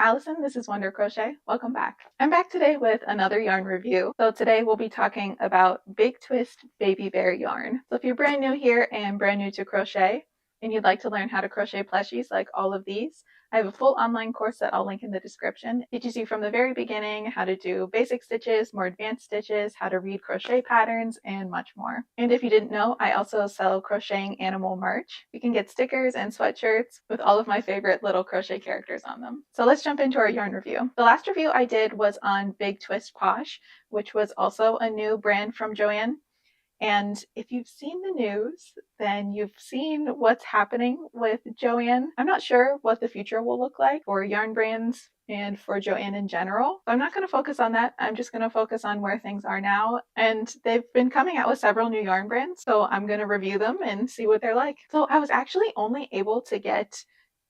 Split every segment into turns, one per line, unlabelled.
Allison, this is Wonder Crochet. Welcome back. I'm back today with another yarn review. So today we'll be talking about Big Twist Baby Bear yarn. So if you're brand new here and brand new to crochet and you'd like to learn how to crochet plushies like all of these, I have a full online course that I'll link in the description. It teaches you from the very beginning how to do basic stitches, more advanced stitches, how to read crochet patterns, and much more. And if you didn't know, I also sell crocheting animal merch. You can get stickers and sweatshirts with all of my favorite little crochet characters on them. So let's jump into our yarn review. The last review I did was on Big Twist Posh, which was also a new brand from Joann. And if you've seen the news, then you've seen what's happening with Joann. I'm not sure what the future will look like for yarn brands and for Joann in general. So I'm not going to focus on that. I'm just going to focus on where things are now. And they've been coming out with several new yarn brands. So I'm going to review them and see what they're like. So I was actually only able to get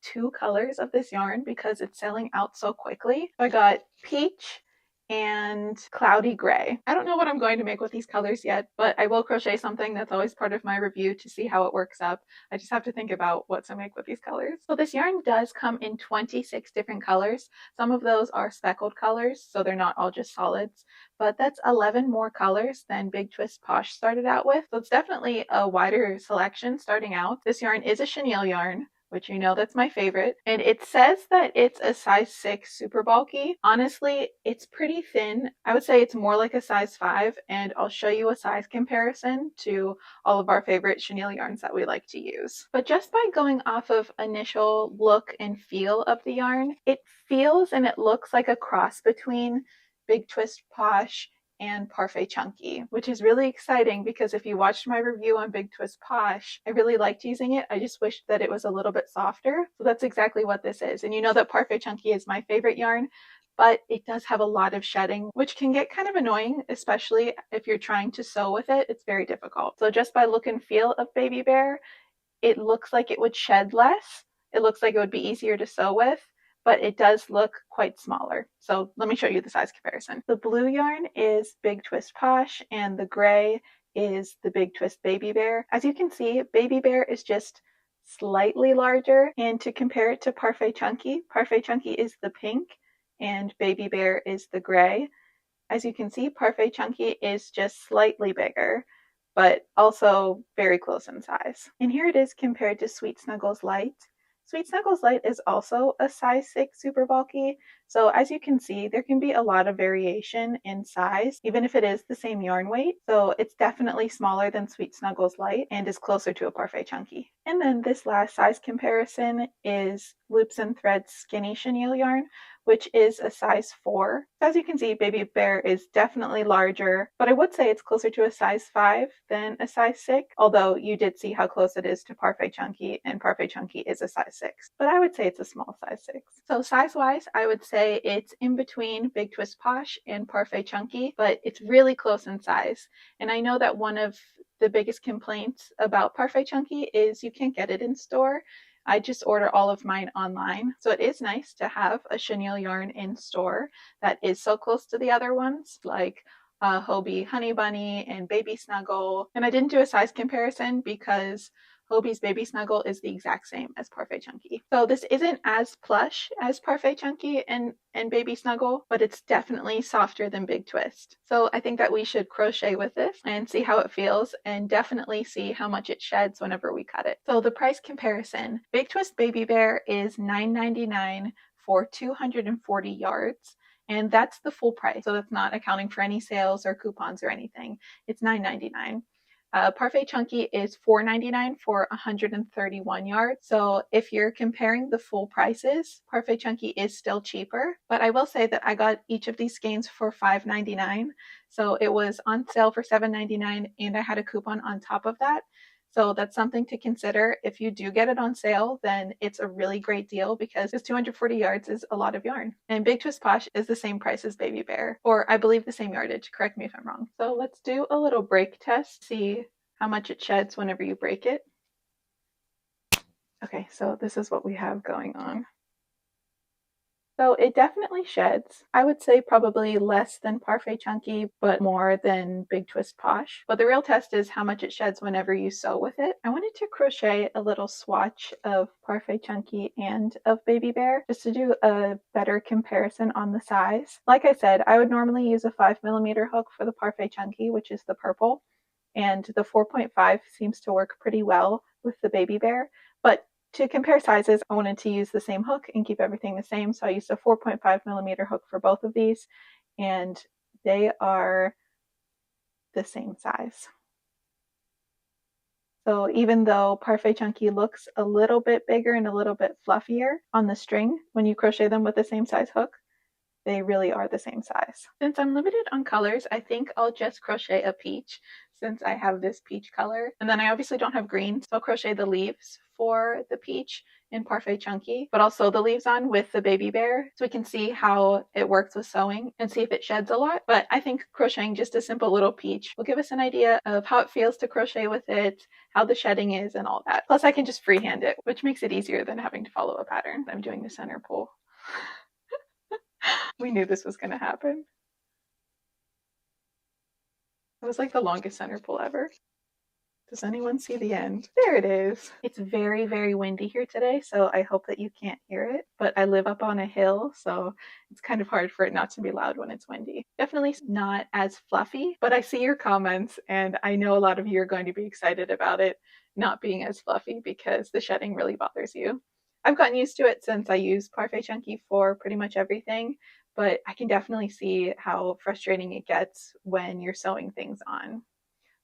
2 colors of this yarn because it's selling out so quickly. I got peach and cloudy gray. I don't know what I'm going to make with these colors yet, but I will crochet something. That's always part of my review to see how it works up. I just have to think about what to make with these colors. So this yarn does come in 26 different colors. Some of those are speckled colors, so they're not all just solids, but that's 11 more colors than Big Twist Posh started out with. So it's definitely a wider selection starting out. This yarn is a chenille yarn, which you know that's my favorite. And it says that it's a size 6 super bulky. Honestly, it's pretty thin. I would say it's more like a size 5, and I'll show you a size comparison to all of our favorite chenille yarns that we like to use. But just by going off of initial look and feel of the yarn, it feels and it looks like a cross between Big Twist Posh and Parfait Chunky, which is really exciting because if you watched my review on Big Twist Posh, I really liked using it. I just wished that it was a little bit softer. So that's exactly what this is. And you know that Parfait Chunky is my favorite yarn, but it does have a lot of shedding, which can get kind of annoying, especially if you're trying to sew with it. It's very difficult. So just by look and feel of Baby Bear, it looks like it would shed less. It looks like it would be easier to sew with, but it does look quite smaller. So let me show you the size comparison. The blue yarn is Big Twist Posh and the gray is the Big Twist Baby Bear. As you can see, Baby Bear is just slightly larger, and to compare it to Parfait Chunky is the pink and Baby Bear is the gray. As you can see, Parfait Chunky is just slightly bigger, but also very close in size. And here it is compared to Sweet Snuggles Light. Sweet Snuggles Light is also a size 6 super bulky, so as you can see, there can be a lot of variation in size, even if it is the same yarn weight. So it's definitely smaller than Sweet Snuggles Light and is closer to a Parfait Chunky. And then this last size comparison is Loops and Threads Skinny Chenille yarn, which is a size 4. So as you can see, Baby Bear is definitely larger, but I would say it's closer to a size 5 than a size 6, although you did see how close it is to Parfait Chunky, and Parfait Chunky is a size 6. But I would say it's a small size 6. So size-wise, I would say it's in between Big Twist Posh and Parfait Chunky, but it's really close in size. And I know that one of the biggest complaints about Parfait Chunky is you can't get it in store. I just order all of mine online. So it is nice to have a chenille yarn in store that is so close to the other ones, like Hobbii Honey Bunny and Baby Snuggle. And I didn't do a size comparison because Hobbie's Baby Snuggle is the exact same as Parfait Chunky. So this isn't as plush as Parfait Chunky and Baby Snuggle, but it's definitely softer than Big Twist. So I think that we should crochet with this and see how it feels, and definitely see how much it sheds whenever we cut it. So the price comparison, Big Twist Baby Bear is $9.99 for 240 yards. And that's the full price. So that's not accounting for any sales or coupons or anything. It's $9.99. Parfait Chunky is $4.99 for 131 yards. So if you're comparing the full prices, Parfait Chunky is still cheaper. But I will say that I got each of these skeins for $5.99. So it was on sale for $7.99 and I had a coupon on top of that. So that's something to consider. If you do get it on sale, then it's a really great deal because this 240 yards is a lot of yarn. And Big Twist Posh is the same price as Baby Bear, or I believe the same yardage. Correct me if I'm wrong. So let's do a little break test, see how much it sheds whenever you break it. Okay, so this is what we have going on. So it definitely sheds. I would say probably less than Parfait Chunky, but more than Big Twist Posh. But the real test is how much it sheds whenever you sew with it. I wanted to crochet a little swatch of Parfait Chunky and of Baby Bear just to do a better comparison on the size. Like I said, I would normally use a 5mm hook for the Parfait Chunky, which is the purple, and the 4.5 seems to work pretty well with the Baby Bear. But to compare sizes, I wanted to use the same hook and keep everything the same, so I used a 4.5mm hook for both of these, and they are the same size. So even though Parfait Chunky looks a little bit bigger and a little bit fluffier on the string when you crochet them with the same size hook, they really are the same size. Since I'm limited on colors, I think I'll just crochet a peach since I have this peach color. And then I obviously don't have green, so I'll crochet the leaves for the peach in Parfait Chunky, but also the leaves on with the Baby Bear so we can see how it works with sewing and see if it sheds a lot. But I think crocheting just a simple little peach will give us an idea of how it feels to crochet with it, how the shedding is, and all that. Plus I can just freehand it, which makes it easier than having to follow a pattern. I'm doing the center pull. We knew this was going to happen. It was like the longest center pull ever. Does anyone see the end? There it is. It's very, very windy here today, so I hope that you can't hear it. But I live up on a hill, so it's kind of hard for it not to be loud when it's windy. Definitely not as fluffy, but I see your comments, and I know a lot of you are going to be excited about it not being as fluffy because the shedding really bothers you. I've gotten used to it since I use Parfait Chunky for pretty much everything, but I can definitely see how frustrating it gets when you're sewing things on.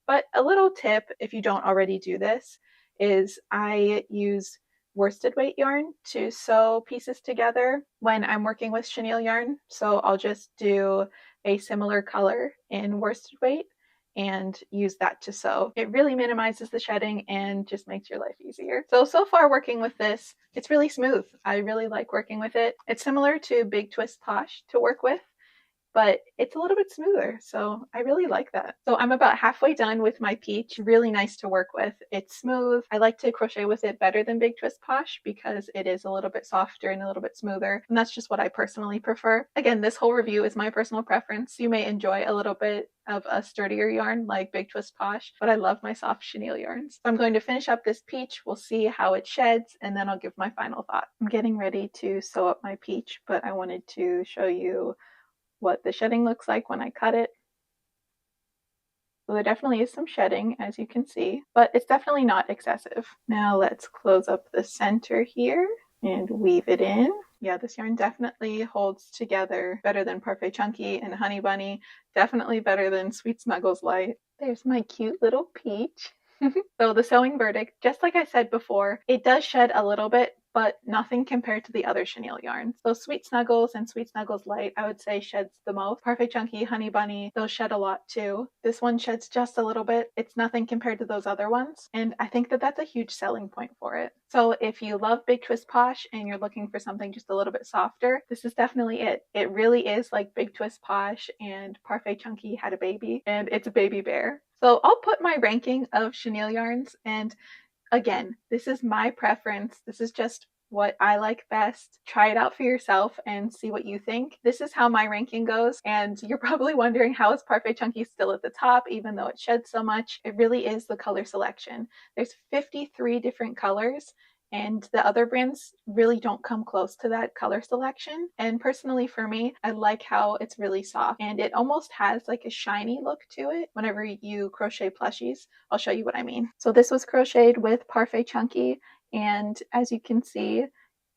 But a little tip, if you don't already do this, is I use worsted weight yarn to sew pieces together when I'm working with chenille yarn. So I'll just do a similar color in worsted weight and use that to sew. It really minimizes the shedding and just makes your life easier. So far working with this, it's really smooth. I really like working with it. It's similar to Big Twist Posh to work with, but it's a little bit smoother, so I really like that. So I'm about halfway done with my peach. Really nice to work with. It's smooth. I like to crochet with it better than Big Twist Posh because it is a little bit softer and a little bit smoother, and that's just what I personally prefer. Again, this whole review is my personal preference. You may enjoy a little bit of a sturdier yarn like Big Twist Posh, but I love my soft chenille yarns. So I'm going to finish up this peach. We'll see how it sheds, and then I'll give my final thought. I'm getting ready to sew up my peach, but I wanted to show you what the shedding looks like when I cut it. So there definitely is some shedding, as you can see, but it's definitely not excessive. Now let's close up the center here and weave it in. Yeah, this yarn definitely holds together better than Parfait Chunky and Honey Bunny, definitely better than Sweet Snuggles Light. There's my cute little peach. So the sewing verdict, just like I said before, it does shed a little bit, but nothing compared to the other chenille yarns. So Sweet Snuggles and Sweet Snuggles Light, I would say sheds the most. Parfait Chunky, Honey Bunny, those shed a lot too. This one sheds just a little bit. It's nothing compared to those other ones, and I think that that's a huge selling point for it. So if you love Big Twist Posh and you're looking for something just a little bit softer, this is definitely it. It really is like Big Twist Posh and Parfait Chunky had a baby, and it's a Baby Bear. So I'll put my ranking of chenille yarns, and again, this is my preference. This is just what I like best. Try it out for yourself and see what you think. This is how my ranking goes, and you're probably wondering, how is Parfait Chunky still at the top even though it sheds so much? It really is the color selection. There's 53 different colors, and the other brands really don't come close to that color selection. And personally for me, I like how it's really soft, and it almost has like a shiny look to it whenever you crochet plushies. I'll show you what I mean. So this was crocheted with Parfait Chunky, and as you can see,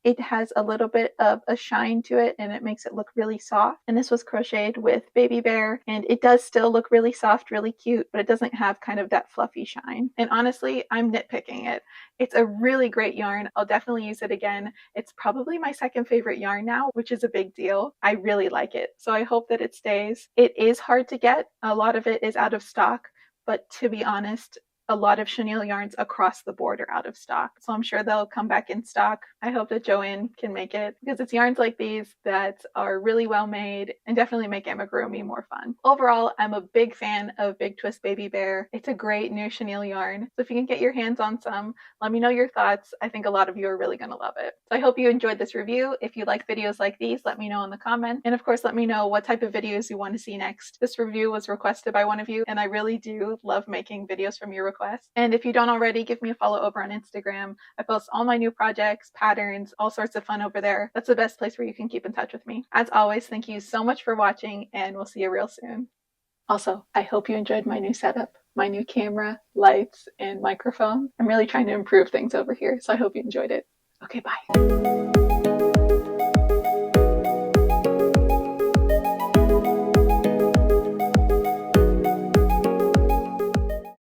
it has a little bit of a shine to it and it makes it look really soft. And this was crocheted with Baby Bear, and it does still look really soft, really cute, but it doesn't have kind of that fluffy shine. And honestly, I'm nitpicking it. It's a really great yarn. I'll definitely use it again. It's probably my second favorite yarn now, which is a big deal. I really like it. So I hope that it stays. It is hard to get. A lot of it is out of stock, but to be honest, a lot of chenille yarns across the board are out of stock. So I'm sure they'll come back in stock. I hope that Joann can make it, because it's yarns like these that are really well made and definitely make amigurumi more fun. Overall, I'm a big fan of Big Twist Baby Bear. It's a great new chenille yarn. So if you can get your hands on some, let me know your thoughts. I think a lot of you are really going to love it. So I hope you enjoyed this review. If you like videos like these, let me know in the comments. And of course, let me know what type of videos you want to see next. This review was requested by one of you, and I really do love making videos from your requests. And if you don't already, give me a follow over on Instagram. I post all my new projects, patterns, all sorts of fun over there. That's the best place where you can keep in touch with me. As always, thank you so much for watching, and we'll see you real soon. Also, I hope you enjoyed my new setup, my new camera, lights, and microphone. I'm really trying to improve things over here, so I hope you enjoyed it. Okay, bye.